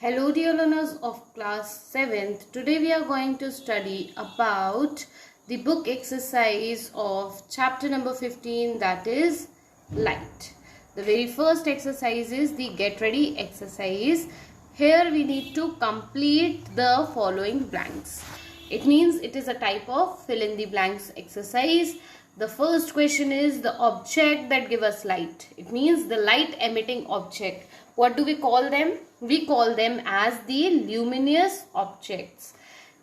Hello dear learners of class 7th. Today we are going to study about the book exercise of chapter number 15, that is light. The very first exercise is the get ready exercise. Here we need to complete the following blanks. It means it is a type of fill in the blanks exercise. The first question is the object that give us light. It means the light emitting object. What do we call them? We call them as the luminous objects.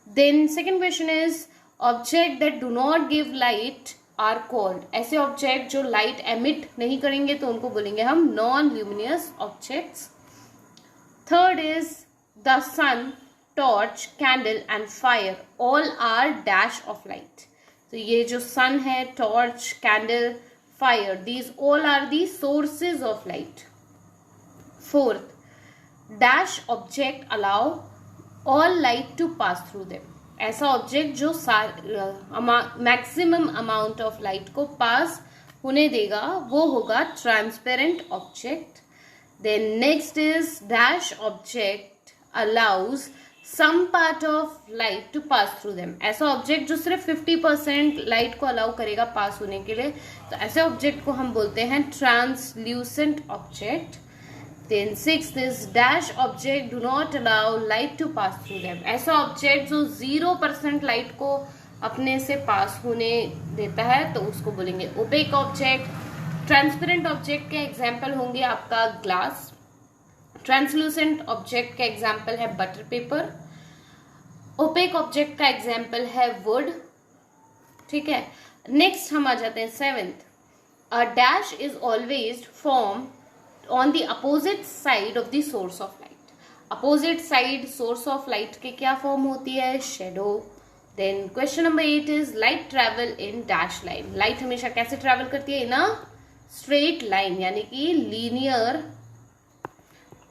Then second question is object that do not give light are called. ऐसे object जो light emit नहीं करेंगे तो उनको बोलेंगे हम non-luminous objects. Third is the sun, torch, candle and fire all are dash of light. तो ये जो sun है, torch, candle, fire, these all are the sources of light. Fourth, dash object allow all light to pass through them. ऐसा object जो maximum amount of light को pass होने देगा वो होगा transparent object. Then next is dash object allows some part of light to pass through them. ऐसा object जो सिर्फ 50% लाइट को अलाउ करेगा पास होने के लिए, तो ऐसे ऑब्जेक्ट को हम बोलते हैं translucent object. Then sixth is dash object do not allow light to pass through them. ऐसा ऑब्जेक्ट जो 0% लाइट को अपने से पास होने देता है तो उसको बोलेंगे ओपेक ऑब्जेक्ट. ट्रांसपेरेंट ऑब्जेक्ट के एग्जाम्पल होंगे आपका ग्लास. ट्रांसलूसेंट ऑब्जेक्ट का एग्जाम्पल है बटर पेपर. ओपेक ऑब्जेक्ट का एग्जाम्पल है वुड. ठीक है, नेक्स्ट हम आ जाते हैं seventh. A dash is always form on the opposite side of the source of light. Opposite side source of light के क्या फॉर्म होती है? shadow. Then question number 8 is light travel in dash line. Light हमेशा कैसे travel करती है? in a straight line, यानी कि linear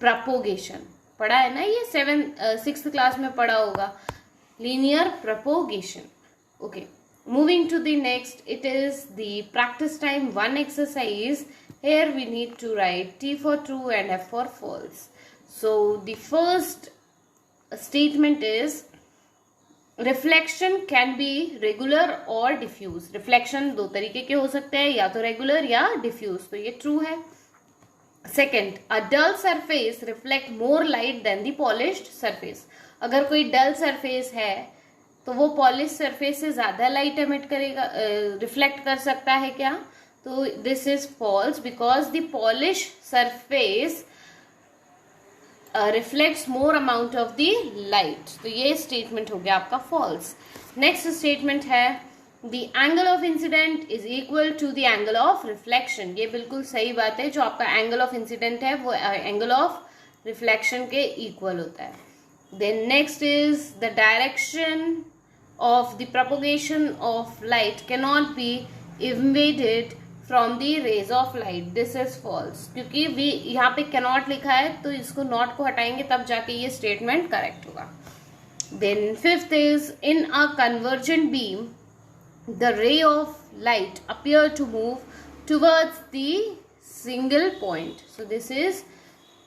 propagation. पढ़ा है ना ये? 6th क्लास में पढ़ा होगा linear propagation. Okay, moving to the next, it is the practice time 1 exercise. Here we need to write T for true and F for false. So the first statement is reflection can be regular or diffuse. Reflection दो तरीके के हो सकते हैं, या तो regular या diffuse, तो ये true है. Second, a dull surface reflect more light than the polished surface. अगर कोई dull surface है तो वो polished surface से ज़्यादा light emit करेगा, reflect कर सकता है क्या? तो this is false because the polish surface reflects more amount of the light. तो ये स्टेटमेंट हो गया आपका फॉल्स. नेक्स्ट स्टेटमेंट है the angle of incidence is equal to the angle of reflection. ये बिल्कुल सही बात है. जो आपका एंगल ऑफ इंसिडेंट है वो एंगल ऑफ रिफ्लेक्शन के इक्वल होता है. Then next is the direction of the propagation of light can not be invaded from the rays of light. This is false, क्योंकि भी यहाँ पे कैनॉट लिखा है तो इसको नॉट को हटाएंगे तब जाके ये स्टेटमेंट करेक्ट होगा. Then fifth is in a convergent beam the ray of light appear to move towards the single point. So this is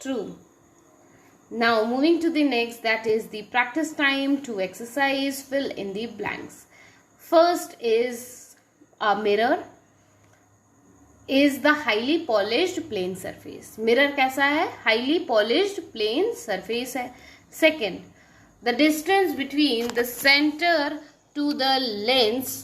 true. Now moving to the next, that is the practice time 2 exercise fill in the blanks. First is a mirror is the highly polished plane surface. Mirror कैसा है? highly polished plane surface है. Second, the distance between the center to the lens,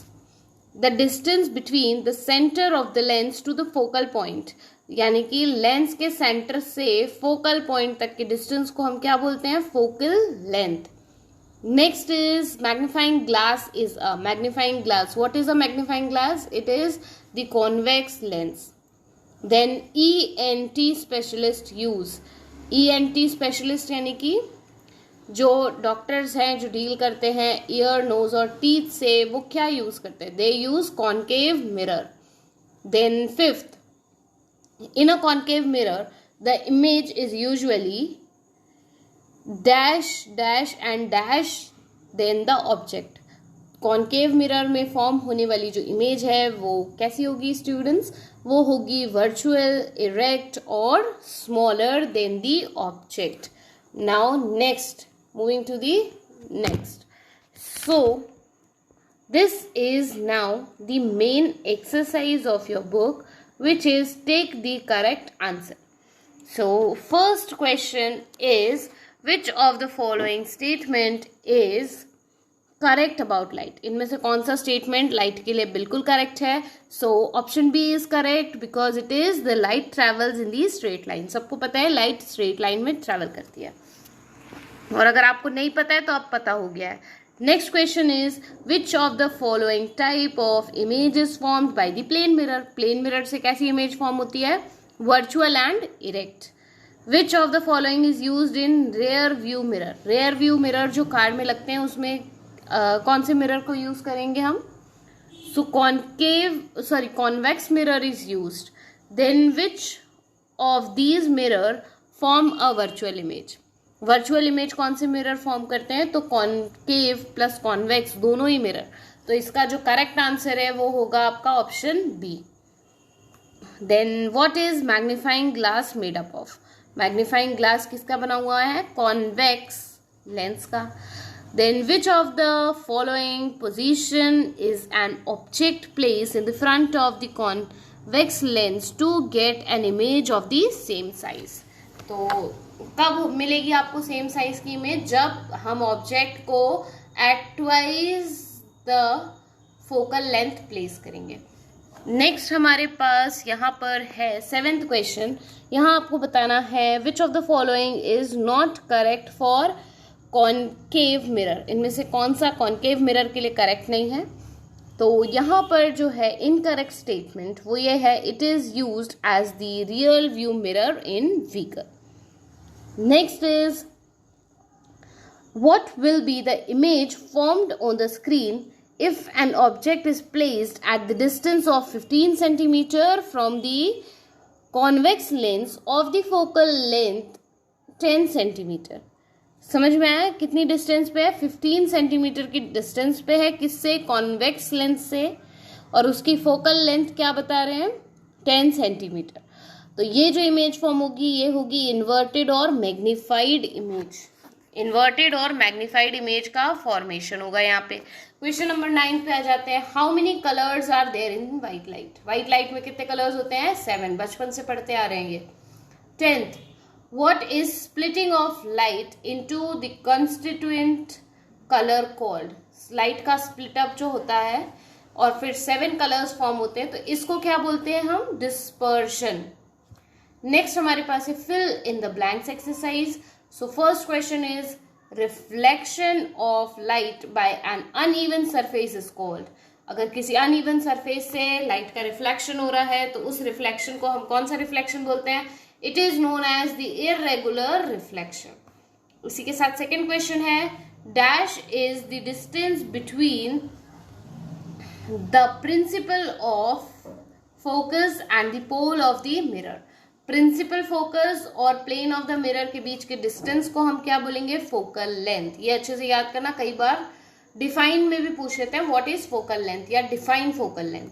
the distance between the center of the lens to the focal point, यानी कि lens के centre से focal point तक के distance को हम क्या बोलते हैं? Focal length. Next is magnifying glass is a magnifying glass. What is a magnifying glass? It is the convex lens. Then ENT specialist use. ENT specialist यानी कि जो डॉक्टर्स हैं जो डील करते हैं ईयर, नोज और टीथ से, वो क्या यूज करते हैं? They use concave mirror. Then fifth, in a concave mirror the image is usually dash dash and dash then the object. Concave mirror में फॉर्म होने वाली जो इमेज है वो कैसी होगी स्टूडेंट्स? वो होगी वर्चुअल, इरेक्ट और smaller than the object. Now next, moving to the next. So this is now the main exercise of your book, which is take the correct answer. So first question is, which of the following statement is correct about light? इनमें से कौन सा statement light के लिए बिल्कुल correct है? So option B is correct because it is the light travels in the straight line. सबको पता है लाइट स्ट्रेट लाइन में ट्रेवल करती है, और अगर आपको नहीं पता है तो अब पता हो गया है. Next question is, which of the following type of image is formed by the plane mirror? Plane mirror से कैसी इमेज फॉर्म होती है? Virtual and erect. Which of the following is used in rear view mirror? Rear view mirror जो car में लगते हैं उसमें कौन से मिरर को यूज करेंगे हम? So convex mirror is used. Then which of these mirror form a virtual image? Virtual image कौन से मिरर फॉर्म करते हैं? तो कॉनकेव प्लस कॉन्वेक्स दोनों ही मिरर. तो इसका जो करेक्ट आंसर है वो होगा आपका option B. Then what is magnifying glass made up of? Magnifying glass किसका बना हुआ है? कॉन्वेक्स लेंस का. Then which of the following position is an object placed in the front of the convex lens to get an image of the same size? तो कब मिलेगी आपको same size की इमेज? जब हम ऑब्जेक्ट को at twice the focal length place करेंगे. Next हमारे पास यहाँ पर है 7th क्वेश्चन. यहाँ आपको बताना है विच of the following is not correct for concave mirror. इनमें से कौन सा कॉनकेव मिरर के लिए करेक्ट नहीं है? तो यहाँ पर जो है इनकरेक्ट स्टेटमेंट वो ये है, it is used as the real view mirror in vehicle. Next is, what will be the image formed on the screen if an object is placed at the distance of 15 centimeter from the convex lens of the focal length 10 centimeter. समझ में आया कितनी distance पे है? 15 centimetre की distance पे है. किससे? कॉन्वेक्स लेंस से. और उसकी फोकल लेंथ क्या बता रहे हैं? 10 सेंटीमीटर. तो ये जो इमेज फॉर्म होगी ये होगी इन्वर्टेड और मैग्नीफाइड इमेज. इन्वर्टेड और मैग्नीफाइड इमेज का फॉर्मेशन होगा यहाँ पे. क्वेश्चन नंबर 9 पे आ जाते हैं. How many colours are there in white light? White light में कितने कलर्स होते हैं? 7. बचपन से पढ़ते आ रहे हैं ये. 10th, what is splitting of light into the constituent color called? Light का स्प्लिट अप जो होता है और फिर 7 कलर्स फॉर्म होते हैं, तो इसको क्या बोलते हैं हम? डिस्पर्शन. नेक्स्ट हमारे पास है fill in the blanks exercise. So first question is, reflection of light by an uneven surface is called. अगर किसी अनइवन सरफेस से लाइट का रिफ्लेक्शन हो रहा है तो उस रिफ्लेक्शन को हम कौन सा रिफ्लेक्शन बोलते हैं? It is known as the irregular reflection. उसी के साथ सेकेंड क्वेश्चन है, dash is the distance between the principal of focus and the pole of the mirror. Principal focus और प्लेन ऑफ द मिरर के बीच के डिस्टेंस को हम क्या बोलेंगे? Focal length. ये अच्छे से याद करना, कई बार डिफाइन में भी पूछ लेते हैं व्हाट इज फोकल लेंथ या define focal length.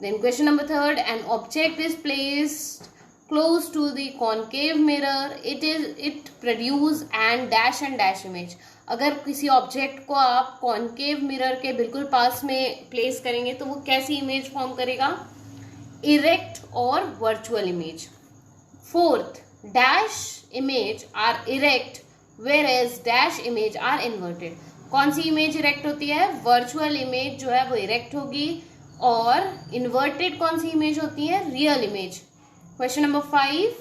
Then question number 3, an object is placed close to the concave mirror, it produce and dash image. अगर किसी ऑब्जेक्ट को आप कॉन्केव मिरर के बिल्कुल पास में प्लेस करेंगे तो वो कैसी इमेज फॉर्म करेगा? इरेक्ट और virtual image. 4th, dash image are erect whereas dash image are inverted. कौन सी इमेज इरेक्ट होती है? वर्चुअल इमेज जो है वो इरेक्ट होगी, और इन्वर्टेड कौन सी इमेज होती है? Real image. Question number 5,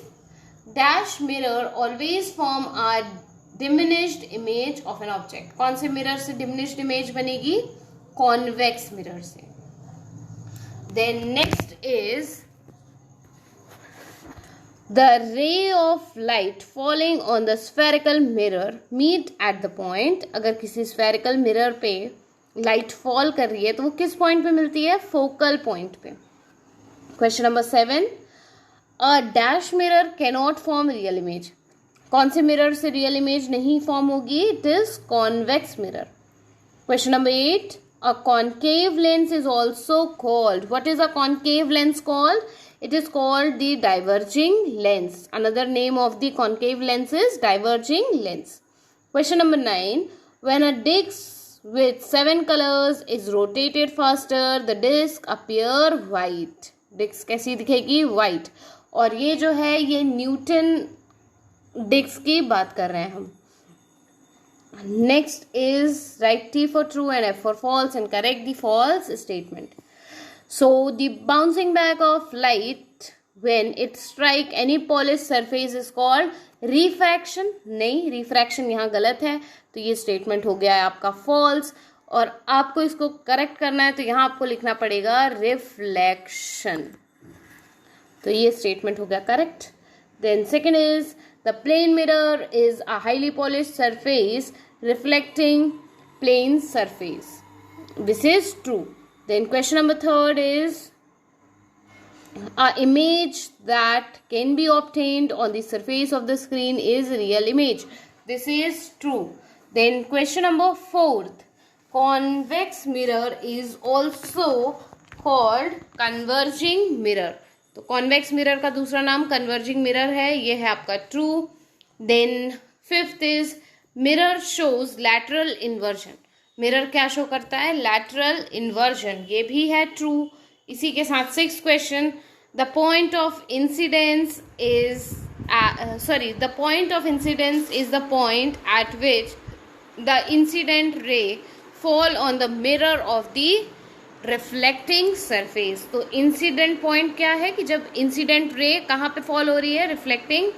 dash mirror always form a diminished image of an object. कौन से मिरर से diminished image बनेगी? Convex mirror से. Then next is, the ray of light falling on the spherical mirror meet at the point. अगर किसी spherical mirror पे light fall कर रही है तो वो किस पॉइंट पे मिलती है? फोकल पॉइंट पे. Question number 7, a dash mirror cannot form real image. कौन से मिरर से रियल इमेज नहीं फॉर्म होगी? It is convex mirror. Question number 8, A concave lens is also called, what is a concave lens called? It is called the diverging lens. Another name of the concave lens is diverging lens. Question number 9. When a disc with 7 colors is rotated faster, the disc appear white. Disc कैसी दिखेगी? white. और ये जो है ये Newton disc की बात कर रहे हैं हम. Next is write T for true and F for false and correct the false statement. So the bouncing back of light when it strike any polished surface is called refraction. नहीं, refraction यहाँ गलत है, तो ये statement हो गया है आपका false. और आपको इसको करेक्ट करना है तो यहाँ आपको लिखना पड़ेगा रिफ्लेक्शन. तो ये स्टेटमेंट हो गया correct. Then second is the plane mirror is a highly polished surface reflecting plane surface. This is true. Then question number third is a image that can be obtained on the surface of the screen is real image. This is true. Then question number fourth. Convex mirror is also called converging mirror. तो convex mirror का दूसरा नाम converging mirror है, ये है आपका true. Then fifth is mirror shows lateral inversion. mirror क्या show करता है? lateral inversion. ये भी है true. इसी के साथ six question. the point of incidence is the point of incidence is the point at which the incident ray fall on the mirror of the reflecting surface. तो incident point क्या है कि जब incident ray कहाँ पे fall हो रही है? reflecting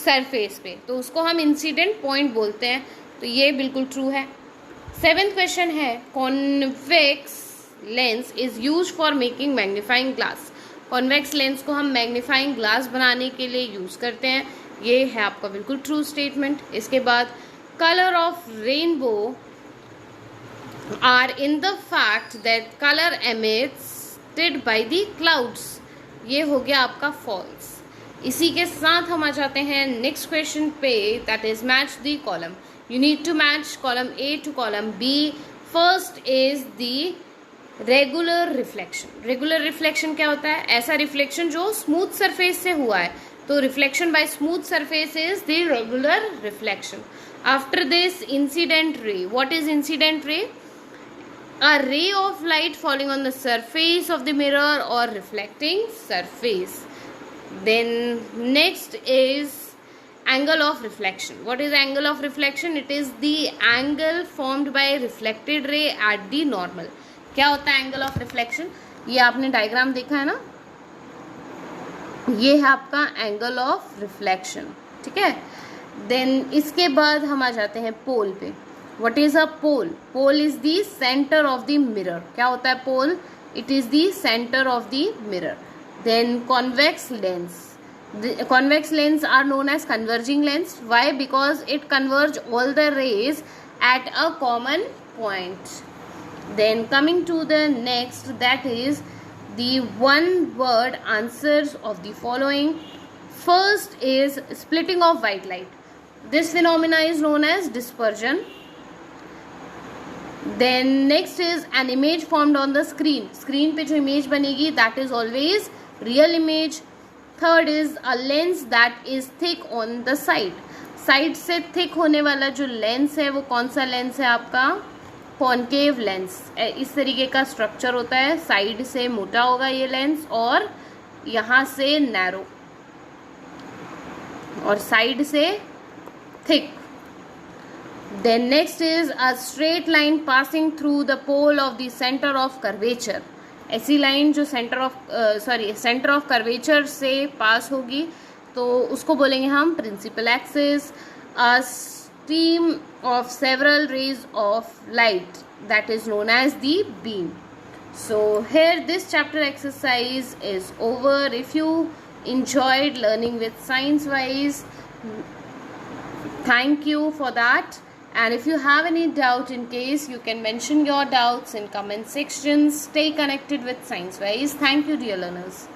surface पे, तो उसको हम incident point बोलते हैं. तो ये बिल्कुल true है. सेवेंथ क्वेश्चन है convex lens is used for making magnifying glass. Convex lens को हम मैग्नीफाइंग ग्लास बनाने के लिए यूज करते हैं. ये है आपका बिल्कुल ट्रू स्टेटमेंट. इसके बाद colour of rainbow are in the fact that colour emitted by the clouds. ये हो गया आपका फॉल्स. इसी के साथ हम आ जाते हैं नेक्स्ट क्वेश्चन पे, that is match the column. You need to match column A to column B. First is the regular reflection. Regular reflection क्या होता है? ऐसा रिफ्लेक्शन जो स्मूथ सरफेस से हुआ है. तो reflection by smooth surface is the regular reflection. After this incident ray. What is incident ray? A ray of light falling on the surface of the mirror और reflecting surface. Then next is angle of reflection. What is angle of reflection? It is the angle formed by reflected ray at the normal. क्या होता है angle of reflection? ये आपने diagram देखा है ना, ये है आपका एंगल ऑफ रिफ्लेक्शन. ठीक है. देन इसके बाद हम आ जाते हैं पोल पे. What is a pole? Pole is the centre of the mirror. क्या होता है pole? It is the centre of the mirror. Then convex lens. The convex lens are known as converging lens. Why? Because it converge all the rays at a common point. Then coming to the next, that is the one word answers of the following. First is splitting of white light. This phenomena is known as dispersion. Then next is an image formed on the screen. Screen पे जो image बनेगी, that is always real image. Third is a lens that is thick on the side. Side से thick होने वाला जो lens है वो कौन सा लेंस है आपका? Concave lens. इस तरीके का स्ट्रक्चर होता है. साइड से मोटा होगा ये लेंस और यहाँ से नैरो और साइड से thick. Then next is a straight line passing through the pole of the centre of curvature. ऐसी लाइन जो सेंटर ऑफ कर्वेचर से पास होगी तो उसको बोलेंगे हम principal axis. A stream of several rays of light that is known as the beam. So here this chapter exercise is over. If you enjoyed learning with science wise, thank you for that. And if you have any doubt, in case, you can mention your doubts in comment sections. Stay connected with Science Wise. Thank you, dear learners.